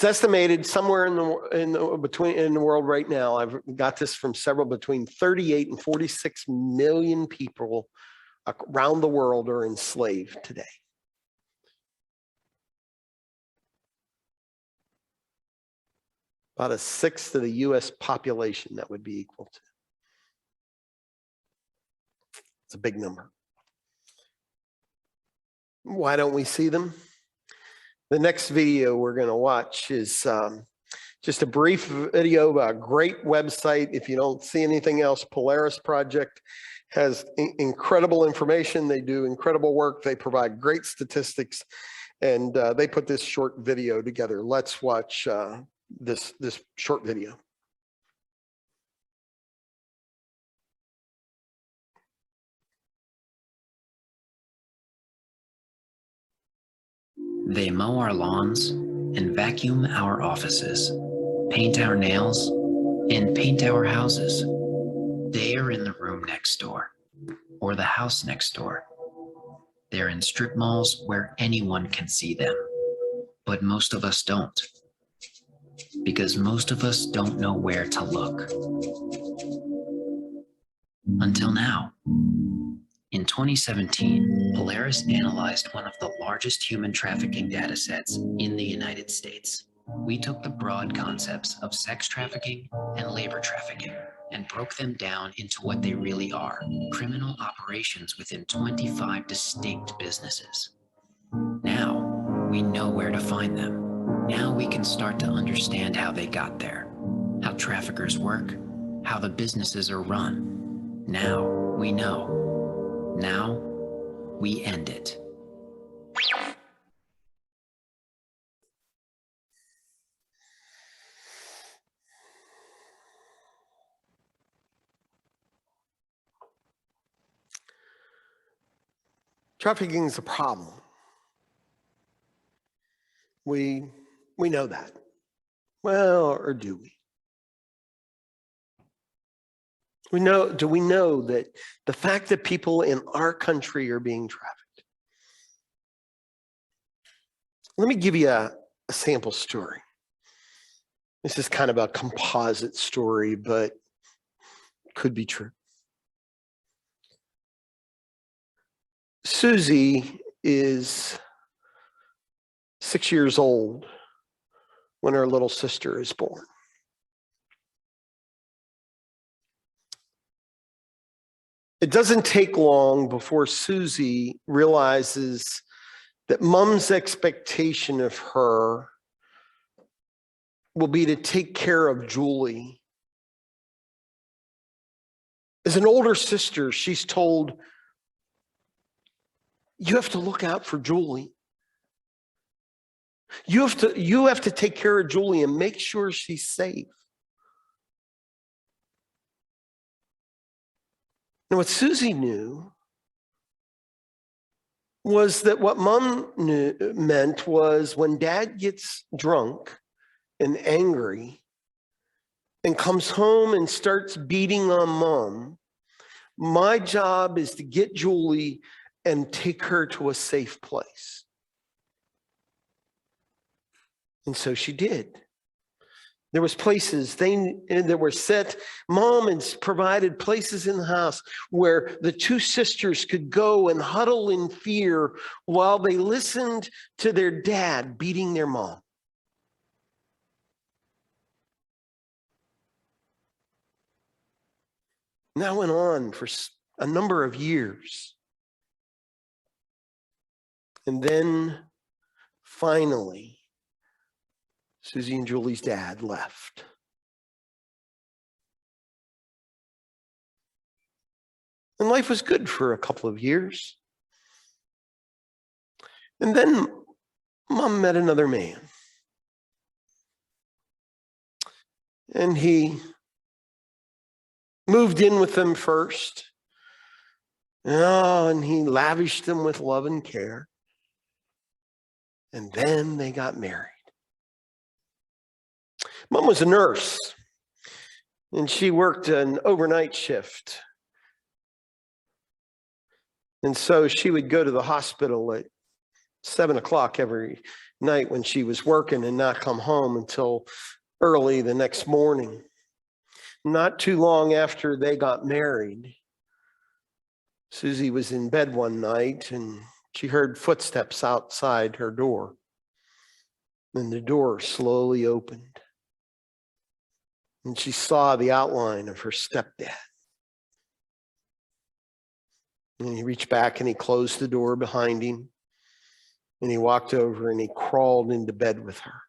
It's estimated somewhere in the world right now, I've got this from several, between 38 and 46 million people around the world are enslaved today. About a sixth of the US population that would be equal to. It's a big number. Why don't we see them? The next video we're going to watch is just a brief video about a great website. If you don't see anything else, Polaris Project has incredible information. They do incredible work. They provide great statistics, and they put this short video together. Let's watch this short video. They mow our lawns and vacuum our offices, paint our nails and paint our houses. They are in the room next door or the house next door. They're in strip malls where anyone can see them, but most of us don't, because most of us don't know where to look. Until now. In 2017, Polaris analyzed one of the largest human trafficking datasets in the United States. We took the broad concepts of sex trafficking and labor trafficking and broke them down into what they really are: criminal operations within 25 distinct businesses. Now, we know where to find them. Now we can start to understand how they got there, how traffickers work, how the businesses are run. Now we know. Now, we end it. Trafficking is a problem. We know that. Well, or do we? Do we know that the fact that people in our country are being trafficked? Let me give you a sample story. This is kind of a composite story, but could be true. Susie is 6 years old when her little sister is born. It doesn't take long before Susie realizes that mom's expectation of her will be to take care of Julie. As an older sister, she's told, you have to look out for Julie. You have to take care of Julie and make sure she's safe. And what Susie knew was that what mom meant was when dad gets drunk and angry and comes home and starts beating on mom, my job is to get Julie and take her to a safe place. And so she did. There was places that were set. Mom has provided places in the house where the two sisters could go and huddle in fear while they listened to their dad beating their mom. And that went on for a number of years. And then finally, Susie and Julie's dad left. And life was good for a couple of years. And then mom met another man. And he moved in with them first. And he lavished them with love and care. And then they got married. Mom was a nurse, and she worked an overnight shift. And so she would go to the hospital at 7 o'clock every night when she was working and not come home until early the next morning. Not too long after they got married, Susie was in bed one night and she heard footsteps outside her door. And the door slowly opened. And she saw the outline of her stepdad. And he reached back and he closed the door behind him. And he walked over and he crawled into bed with her.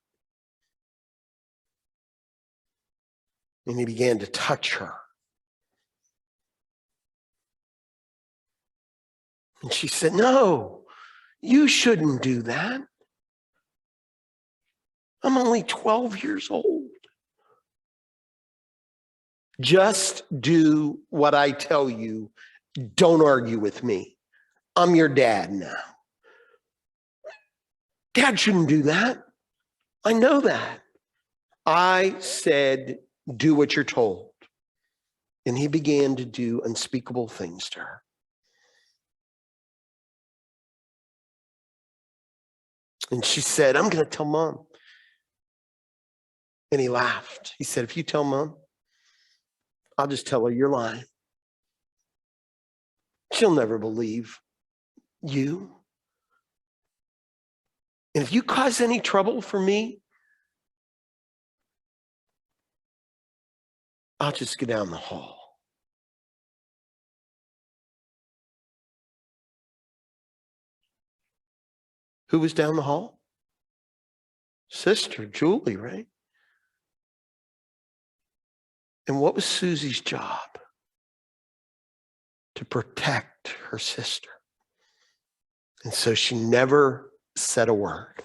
And he began to touch her. And she said, "No, you shouldn't do that. I'm only 12 years old. Just do what I tell you. Don't argue with me. I'm your dad now." "Dad shouldn't do that. I know that." "I said, do what you're told." And he began to do unspeakable things to her. And she said, "I'm going to tell Mom." And he laughed. He said, "If you tell Mom, I'll just tell her you're lying. She'll never believe you. And if you cause any trouble for me, I'll just go down the hall." Who was down the hall? Sister Julie, right? And what was Susie's job? To protect her sister. And so she never said a word.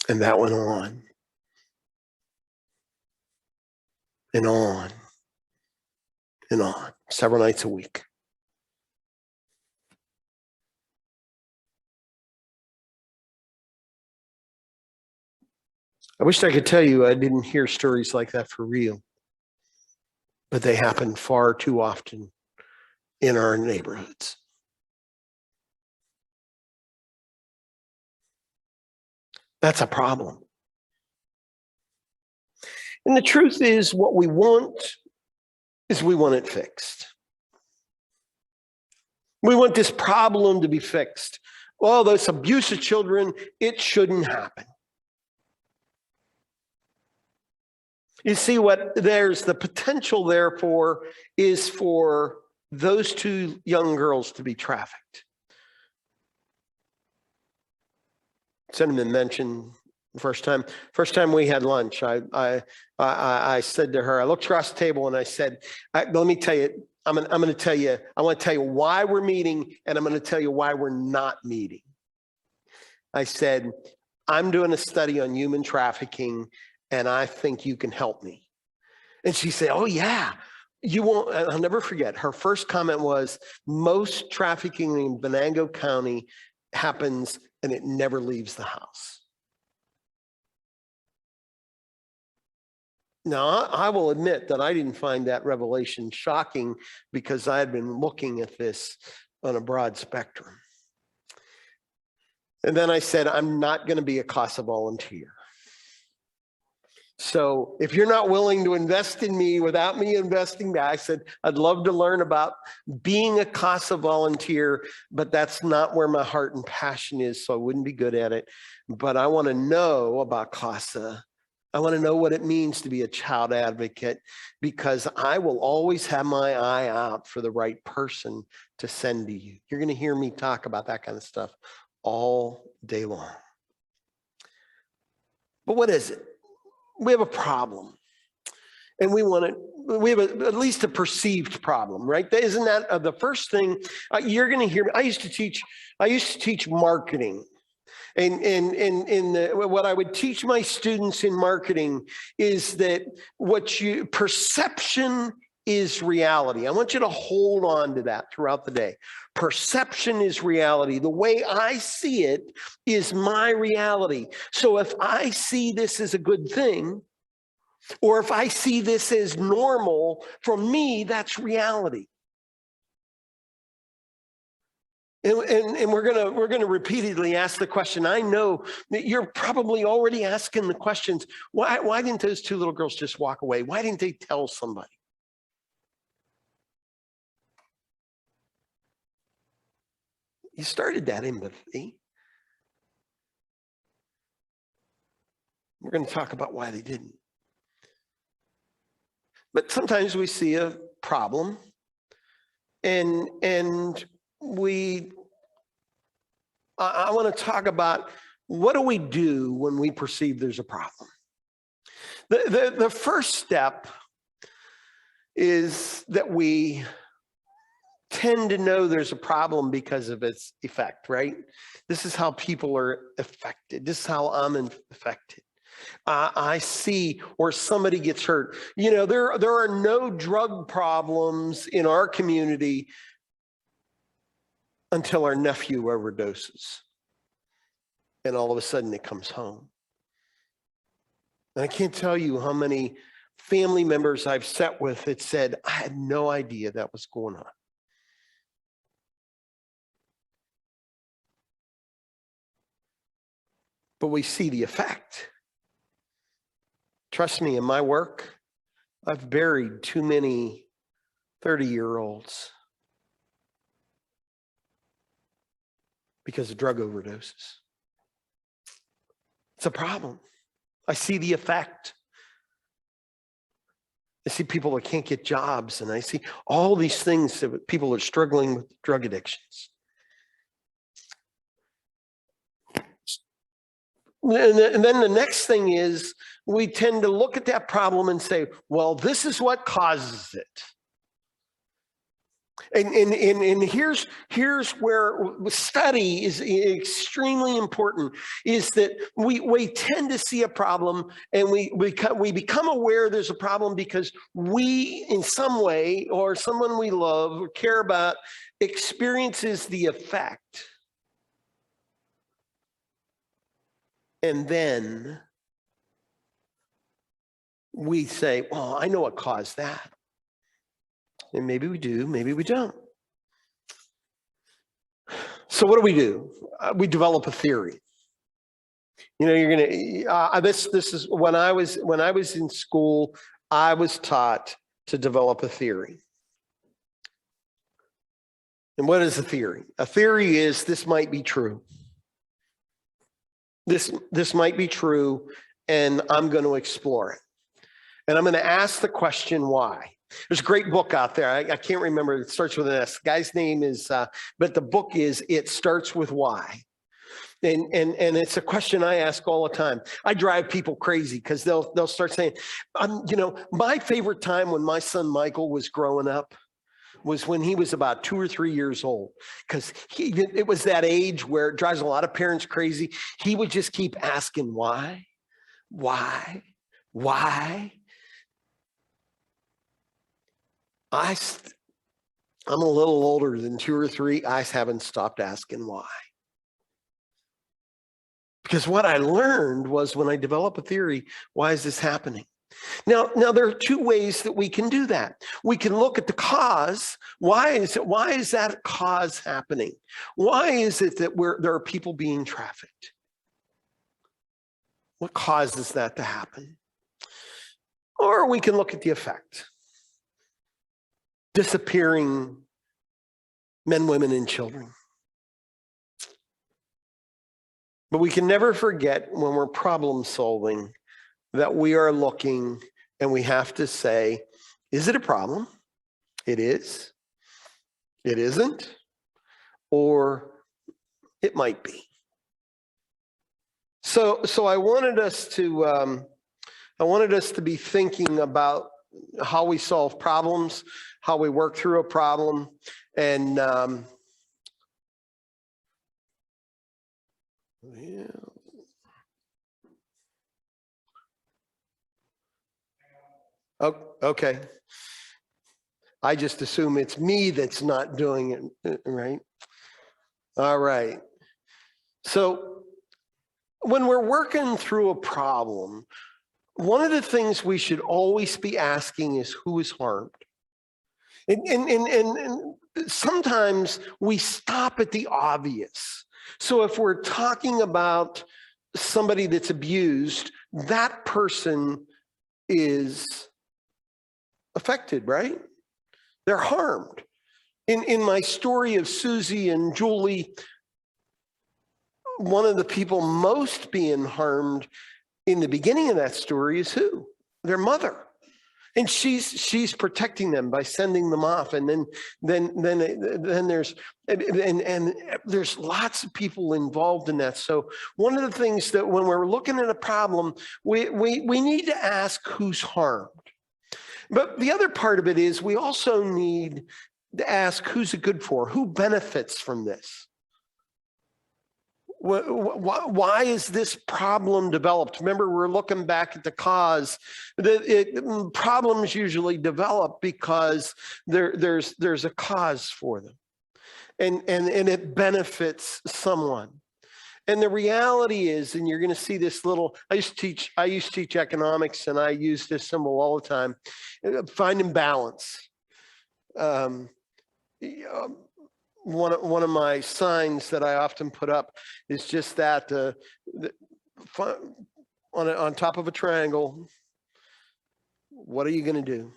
And that went on and on and on, several nights a week. I wish I could tell you I didn't hear stories like that for real, but they happen far too often in our neighborhoods. That's a problem. And the truth is, what we want is we want it fixed. We want this problem to be fixed. Well, those abuse of children, it shouldn't happen. You see, what there's the potential therefore is for those two young girls to be trafficked. Cinnamon mentioned first time we had lunch, I said to her, I looked across the table and I said, let me tell you, I want to tell you why we're meeting, and I'm going to tell you why we're not meeting. I said, I'm doing a study on human trafficking, and I think you can help me. And she said, oh yeah, you won't. I'll never forget. Her first comment was, most trafficking in Venango County happens and it never leaves the house. Now, I will admit that I didn't find that revelation shocking because I had been looking at this on a broad spectrum. And then I said, I'm not going to be a CASA volunteer. So if you're not willing to invest in me without me investing back, I said, I'd love to learn about being a CASA volunteer, but that's not where my heart and passion is, so I wouldn't be good at it. But I want to know about CASA. I want to know what it means to be a child advocate, because I will always have my eye out for the right person to send to you. You're going to hear me talk about that kind of stuff all day long. But what is it? We have a problem, and we have at least a perceived problem, right? Isn't that the first thing you're going to hear? I used to teach marketing, and what I would teach my students in marketing is that perception is reality. I want you to hold on to that throughout the day. Perception is reality. The way I see it is my reality. So if I see this as a good thing, or if I see this as normal, for me, that's reality. And we're gonna repeatedly ask the question. I know that you're probably already asking the questions. Why didn't those two little girls just walk away? Why didn't they tell somebody? You started that empathy. We're going to talk about why they didn't. But sometimes we see a problem and I want to talk about what do we do when we perceive there's a problem. The first step is that we tend to know there's a problem because of its effect, right? This is how people are affected. This is how I'm affected. I see where somebody gets hurt. You know, there are no drug problems in our community until our nephew overdoses. And all of a sudden it comes home. And I can't tell you how many family members I've sat with that said, I had no idea that was going on. But we see the effect. Trust me, in my work, I've buried too many 30-year-olds because of drug overdoses. It's a problem. I see the effect. I see people that can't get jobs, and I see all these things that people are struggling with drug addictions. And then the next thing is we tend to look at that problem and say, well, this is what causes it. And here's where study is extremely important, is that we tend to see a problem and we become aware there's a problem because we, in some way, or someone we love or care about, experiences the effect. And then we say, well, I know what caused that. And maybe we do, maybe we don't. So what do? We develop a theory. You know, you're gonna, this is, when I was in school, I was taught to develop a theory. And what is a theory? A theory is, this might be true. This might be true, and I'm going to explore it. And I'm going to ask the question, why? There's a great book out there. I can't remember. It starts with an S. The guy's name is, but the book is, It Starts With Why. And it's a question I ask all the time. I drive people crazy because they'll start saying, you know, my favorite time when my son Michael was growing up was when he was about 2 or 3 years old, because it was that age where it drives a lot of parents crazy. He would just keep asking why. I'm a little older than 2 or 3. I haven't stopped asking why. Because what I learned was, when I develop a theory, why is this happening? Now there are 2 ways that we can do that. We can look at the cause. Why is that cause happening? Why is it that there are people being trafficked? What causes that to happen? Or we can look at the effect. Disappearing men, women, and children. But we can never forget, when we're problem solving, that we are looking and we have to say, is it a problem? It is. It isn't. Or it might be. So I wanted us to be thinking about how we solve problems, how we work through a problem, and yeah. Oh, okay. I just assume it's me that's not doing it, right? All right. So when we're working through a problem, one of the things we should always be asking is, who is harmed? And sometimes we stop at the obvious. So if we're talking about somebody that's abused, that person is affected, right? They're harmed. In my story of Susie and Julie, one of the people most being harmed in the beginning of that story is who? Their mother. And she's protecting them by sending them off. And then there's there's lots of people involved in that. So one of the things that when we're looking at a problem, we need to ask who's harmed. But the other part of it is we also need to ask who's it good for? Who benefits from this? Why is this problem developed? Remember, we're looking back at the cause. Problems usually develop because there's a cause for them, and it benefits someone. And the reality is, and you're going to see this little. I used to teach economics, and I use this symbol all the time. Finding balance. One of my signs that I often put up is just that on top of a triangle. What are you going to do?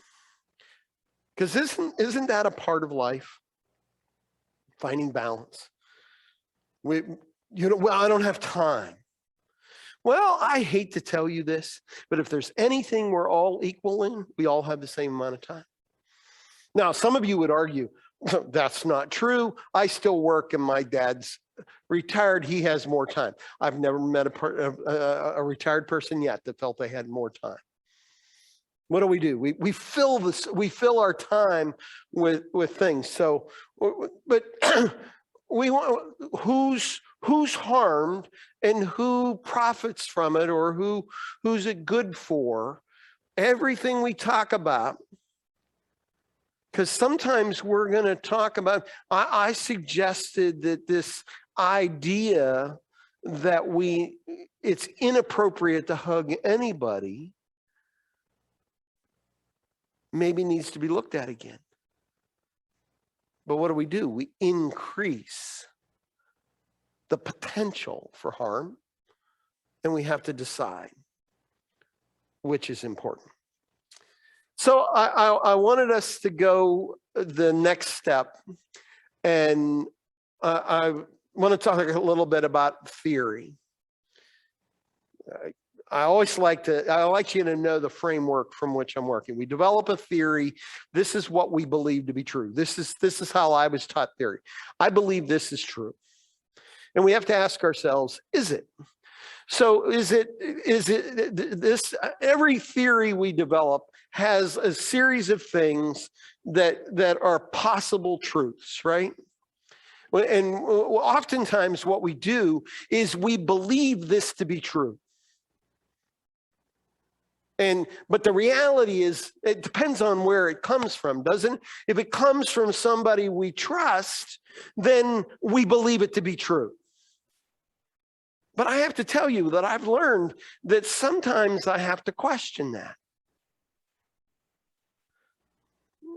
Because isn't that a part of life? Finding balance. Well, I don't have time. Well, I hate to tell you this, but if there's anything we're all equal in, we all have the same amount of time. Now, some of you would argue, that's not true. I still work and my dad's retired. He has more time. I've never met a retired person yet that felt they had more time. What do? We fill our time with things. So, but we want who's harmed and who profits from it, or who's it good for? Everything we talk about. Because sometimes we're going to talk about, I suggested that this idea that it's inappropriate to hug anybody maybe needs to be looked at again. But what do? We increase the potential for harm, and we have to decide which is important. So I wanted us to go the next step, and I want to talk a little bit about theory. I like you to know the framework from which I'm working. We develop a theory. This is what we believe to be true. This is how I was taught theory. I believe this is true. And we have to ask ourselves, is it? So is it this? Every theory we develop has a series of things that are possible truths, right? And oftentimes what we do is we believe this to be true. But the reality is, it depends on where it comes from, doesn't it? If it comes from somebody we trust, then we believe it to be true. But I have to tell you that I've learned that sometimes I have to question that.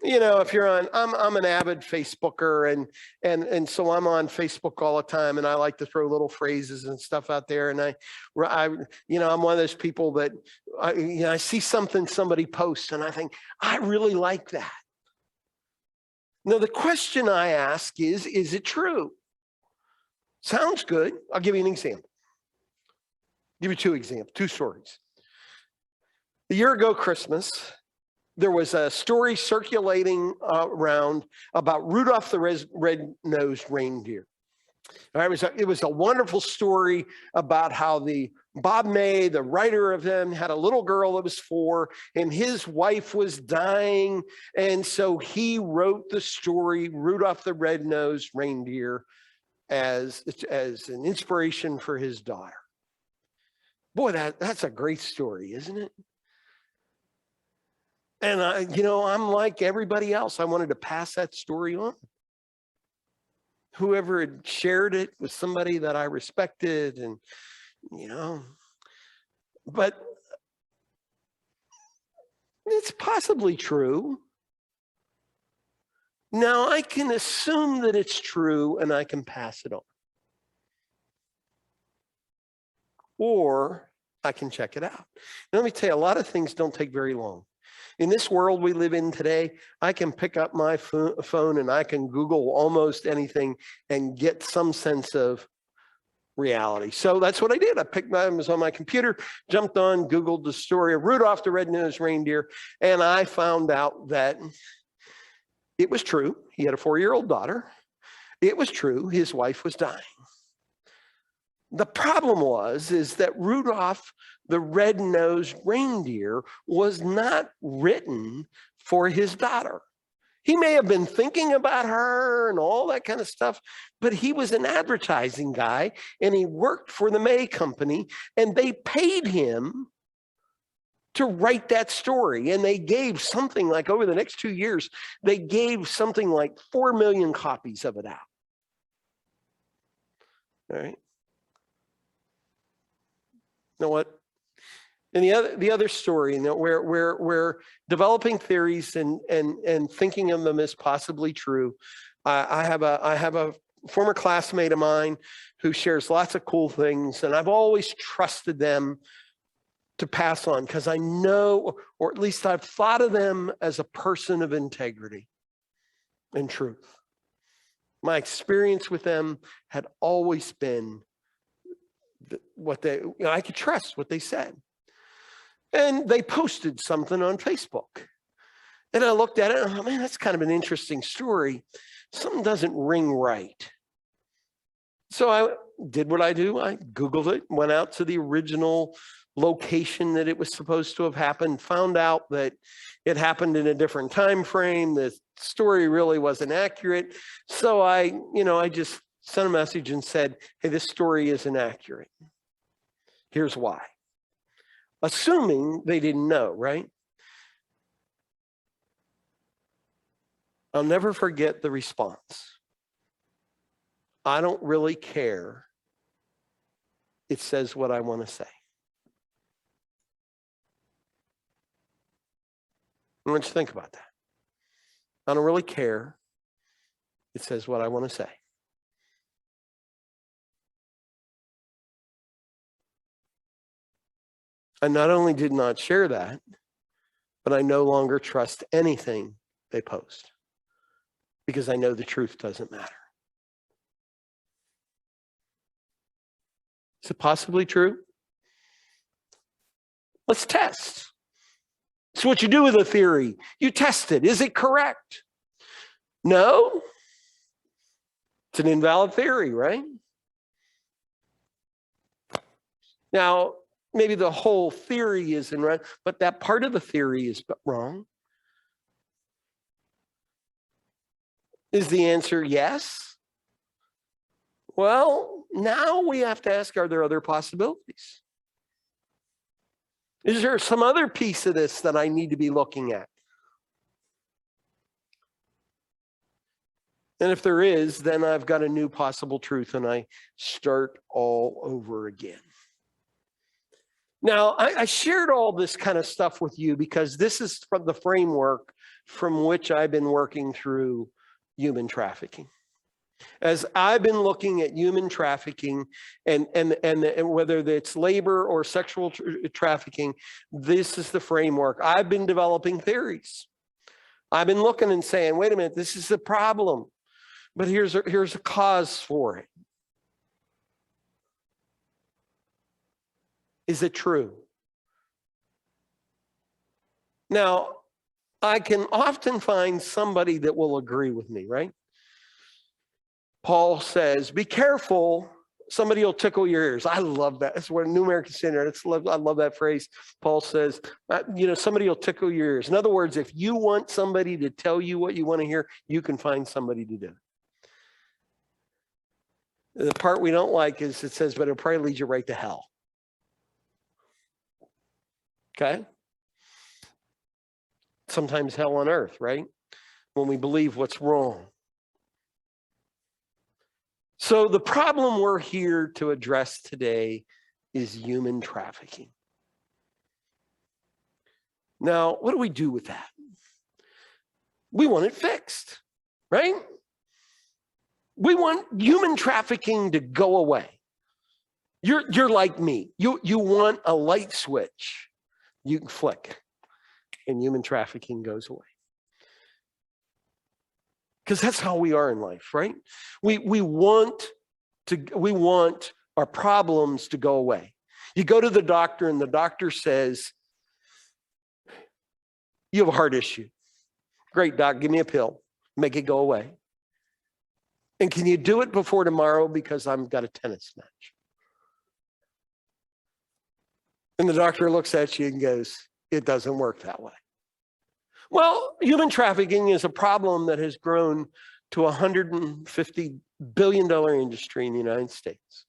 You know, if you're on, I'm an avid Facebooker, and so I'm on Facebook all the time, and I like to throw little phrases and stuff out there. And I'm one of those people that I see something somebody posts, and I think I really like that. Now the question I ask is it true? Sounds good. I'll give you an example. Give you two stories. A year ago Christmas, there was a story circulating around about Rudolph the Red-Nosed Reindeer. It was a wonderful story about how Bob May, the writer of them, had a little girl that was 4, and his wife was dying, and so he wrote the story Rudolph the Red-Nosed Reindeer as an inspiration for his daughter. Boy, that's a great story, isn't it? And I'm like everybody else. I wanted to pass that story on. Whoever had shared it was somebody that I respected, and but it's possibly true Now I can assume that it's true and I can pass it on. Or I can check it out. Now, let me tell you, a lot of things don't take very long. In this world we live in today, I can pick up my phone and I can Google almost anything and get some sense of reality. So that's what I did. I was on my computer, jumped on, Googled the story of Rudolph the Red-Nosed Reindeer, and I found out that it was true. He had a 4-year-old daughter. It was true. His wife was dying. The problem is that Rudolph the Red-Nosed Reindeer was not written for his daughter. He may have been thinking about her and all that kind of stuff, but he was an advertising guy and he worked for the May Company and they paid him to write that story. And they gave something like, over the next 2 years, they gave something like 4 million copies of it out. All right. You know what? And the other story, where we're developing theories and thinking of them as possibly true. I have a former classmate of mine who shares lots of cool things, and I've always trusted them to pass on because I know, or at least I've thought of them as a person of integrity and truth. My experience with them had always been what they, I could trust what they said. And they posted something on Facebook. And I looked at it and I thought, man, that's kind of an interesting story. Something doesn't ring right. So I did what I do. I Googled it, went out to the original location that it was supposed to have happened, found out that it happened in a different time frame. The story really wasn't accurate. So I just sent a message and said, hey, this story isn't accurate. Here's why. Assuming they didn't know, right? I'll never forget the response. I don't really care. It says what I want to say. I want you to think about that. I don't really care. It says what I want to say. I not only did not share that, but I no longer trust anything they post because I know the truth doesn't matter. Is it possibly true? Let's test. It's what you do with a theory. You test it. Is it correct? No. It's an invalid theory, right? Now, maybe the whole theory isn't right, but that part of the theory is wrong. Is the answer yes? Well, now we have to ask, are there other possibilities? Is there some other piece of this that I need to be looking at? And if there is, then I've got a new possible truth and I start all over again. Now, I shared all this kind of stuff with you because this is from the framework from which I've been working through human trafficking. As I've been looking at human trafficking and whether it's labor or sexual trafficking, this is the framework. I've been developing theories. I've been looking and saying, wait a minute, this is the problem, but here's a cause for it. Is it true? Now, I can often find somebody that will agree with me, right? Paul says, be careful, somebody will tickle your ears. I love that. That's what New American Standard, I love that phrase. Paul says, somebody will tickle your ears. In other words, if you want somebody to tell you what you want to hear, you can find somebody to do it. The part we don't like is it says, but it'll probably lead you right to hell. Okay? Sometimes hell on earth, right? When we believe what's wrong. So the problem we're here to address today is human trafficking. Now, what do we do with that? We want it fixed. right? We want human trafficking to go away. You're like me. You want a light switch you can flick and human trafficking goes away. Because that's how we are in life, right? We want our problems to go away. You go to the doctor and the doctor says, you have a heart issue. Great, doc, give me a pill, make it go away. And can you do it before tomorrow because I've got a tennis match? And the doctor looks at you and goes, it doesn't work that way. Well, human trafficking is a problem that has grown to a $150 billion industry in the United States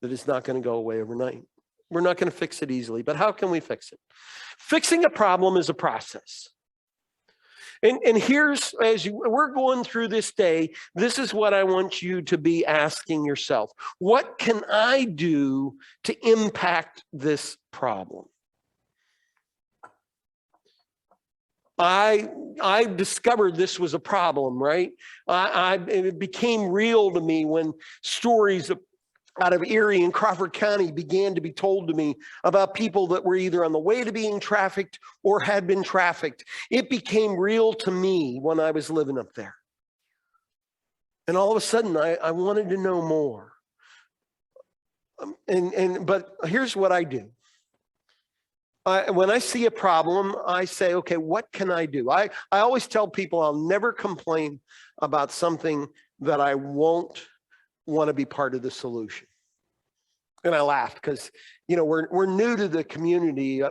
that is not going to go away overnight. We're not going to fix it easily, but how can we fix it? Fixing a problem is a process. And here's, we're going through this day, this is what I want you to be asking yourself. What can I do to impact this problem? I discovered this was a problem, right? It became real to me when stories out of Erie and Crawford County began to be told to me about people that were either on the way to being trafficked or had been trafficked. It became real to me when I was living up there. And all of a sudden, I wanted to know more. But here's what I do. When I see a problem, I say, okay, what can I do? I always tell people I'll never complain about something that I won't want to be part of the solution. And I laughed because, we're new to the community,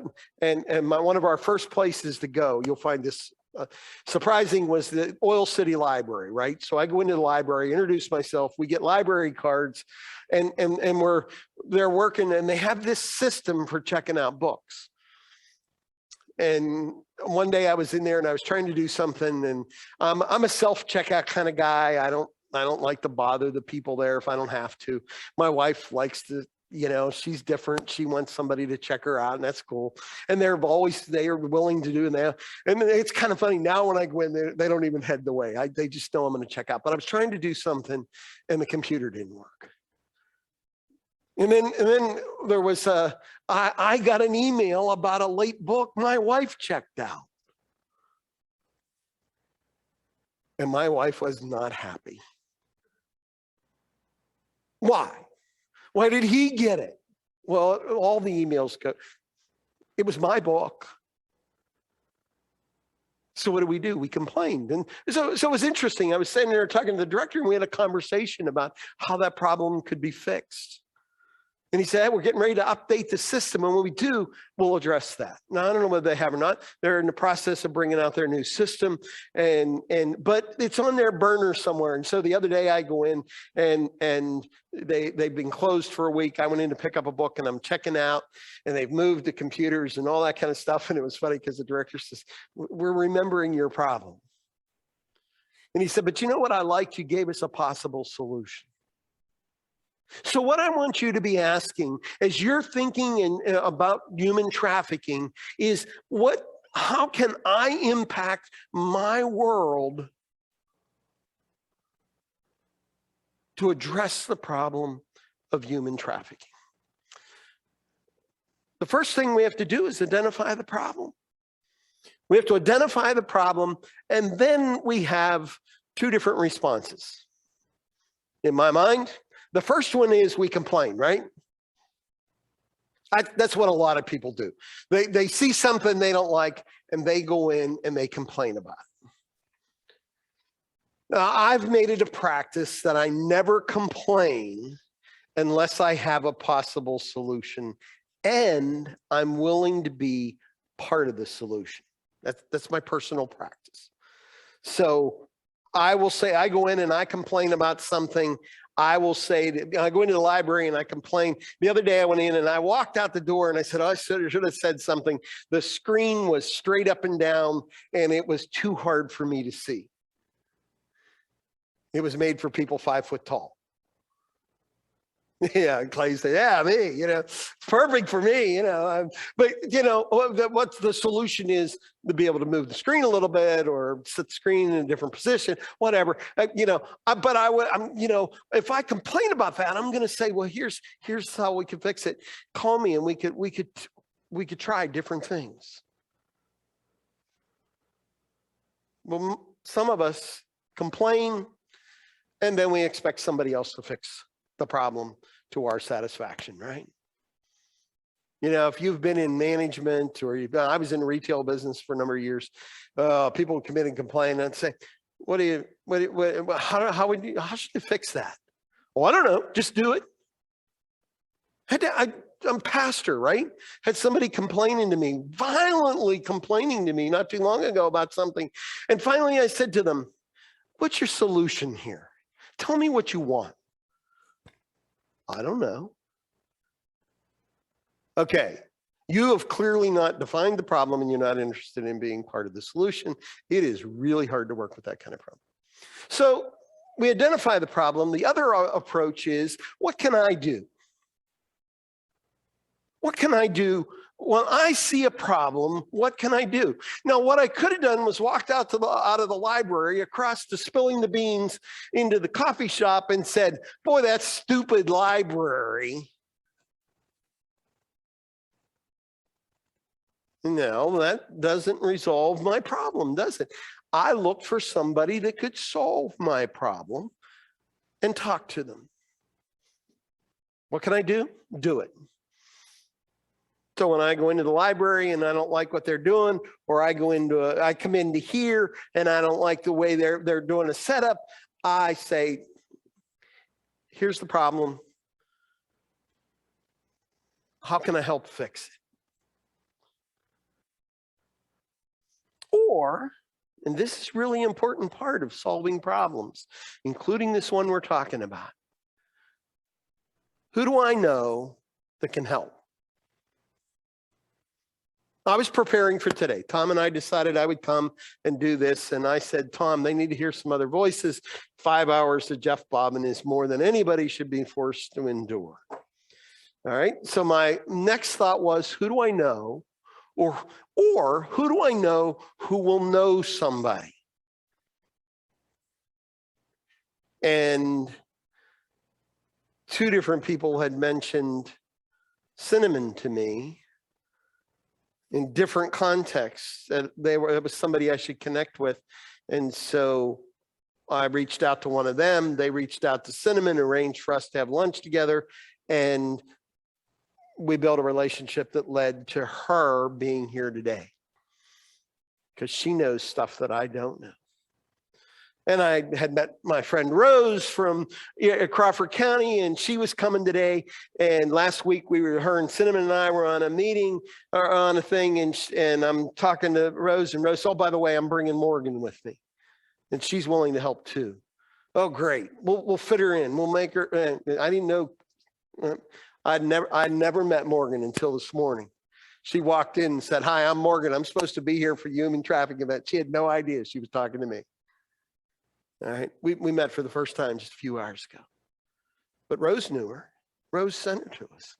and one of our first places to go, you'll find this surprising, was the Oil City Library, right? So I go into the library, introduce myself, we get library cards, and they're working, and they have this system for checking out books. And one day I was in there and I was trying to do something, and I'm a self-checkout kind of guy. I don't like to bother the people there if I don't have to. My wife likes to, she's different. She wants somebody to check her out, and that's cool. And they are willing to do that. And it's kind of funny now when I go in there, they don't even head the way. They just know I'm going to check out. But I was trying to do something and the computer didn't work. And then there was I got an email about a late book my wife checked out. And my wife was not happy. Why? Why did he get it? Well, all the emails go, it was my book. So what do? We complained. And so it was interesting. I was sitting there talking to the director, and we had a conversation about how that problem could be fixed. And he said, hey, we're getting ready to update the system, and when we do, we'll address that. Now, I don't know whether they have or not. They're in the process of bringing out their new system, but it's on their burner somewhere. And so the other day I go in, and they've been closed for a week. I went in to pick up a book, and I'm checking out, and they've moved the computers and all that kind of stuff. And it was funny because the director says, we're remembering your problem. And he said, but you know what I liked? You gave us a possible solution. So what I want you to be asking as you're thinking about human trafficking is, how can I impact my world to address the problem of human trafficking? The first thing we have to do is identify the problem. We have to identify the problem, and then we have two different responses. In my mind, the first one is we complain, right? That's what a lot of people do. They see something they don't like, and they go in and they complain about it. Now, I've made it a practice that I never complain unless I have a possible solution, and I'm willing to be part of the solution. That's my personal practice. So I will say, I go in and I complain about something. I will say that I go into the library and I complain. The other day I went in and I walked out the door and I said, oh, I should have said something. The screen was straight up and down and it was too hard for me to see. It was made for people 5 foot tall. Yeah, Clay said, yeah, me, it's perfect for me, but what's the solution is to be able to move the screen a little bit or set the screen in a different position, whatever, if I complain about that, I'm going to say, well, here's how we can fix it. Call me and we could try different things. Well, some of us complain and then we expect somebody else to fix the problem to our satisfaction, right? If you've been in management or I was in the retail business for a number of years, people would come in and complain and say, how should you fix that? Well, I don't know, just do it. I'm pastor, right? Had somebody complaining to me, violently complaining to me not too long ago about something. And finally I said to them, what's your solution here? Tell me what you want. I don't know. Okay, you have clearly not defined the problem and you're not interested in being part of the solution. It is really hard to work with that kind of problem. So we identify the problem. The other approach is, what can I do? What can I do? When I see a problem, what can I do? Now, what I could have done was walked out of the library across to spilling the beans into the coffee shop and said, boy, that stupid library. No, that doesn't resolve my problem, does it? I looked for somebody that could solve my problem and talk to them. What can I do? Do it. So when I go into the library and I don't like what they're doing, or I come into here and I don't like the way they're doing a setup, I say, here's the problem. How can I help fix it? Or, and this is really important part of solving problems, including this one we're talking about. Who do I know that can help? I was preparing for today. Tom and I decided I would come and do this. And I said, Tom, they need to hear some other voices. 5 hours of Jeff Bobbin is more than anybody should be forced to endure. All right. So my next thought was, who do I know? Or who do I know who will know somebody? And 2 different people had mentioned Cinnamon to me in different contexts. It was somebody I should connect with. And so I reached out to one of them. They reached out to Cinnamon, arranged for us to have lunch together. And we built a relationship that led to her being here today, because she knows stuff that I don't know. And I had met my friend Rose from Crawford County, and she was coming today. And last week her and Cinnamon and I were on a meeting or on a thing, and I'm talking to Rose, and Rose, oh, by the way, I'm bringing Morgan with me, and she's willing to help too. Oh, great. We'll fit her in. We'll make her. I didn't know. I'd never met Morgan until this morning. She walked in and said, hi, I'm Morgan. I'm supposed to be here for Human Trafficking event. She had no idea she was talking to me. All right, we met for the first time just a few hours ago. But Rose knew her. Rose sent her to us.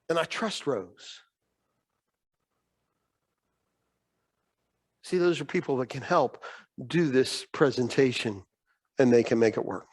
And I trust Rose. See, those are people that can help do this presentation, and they can make it work.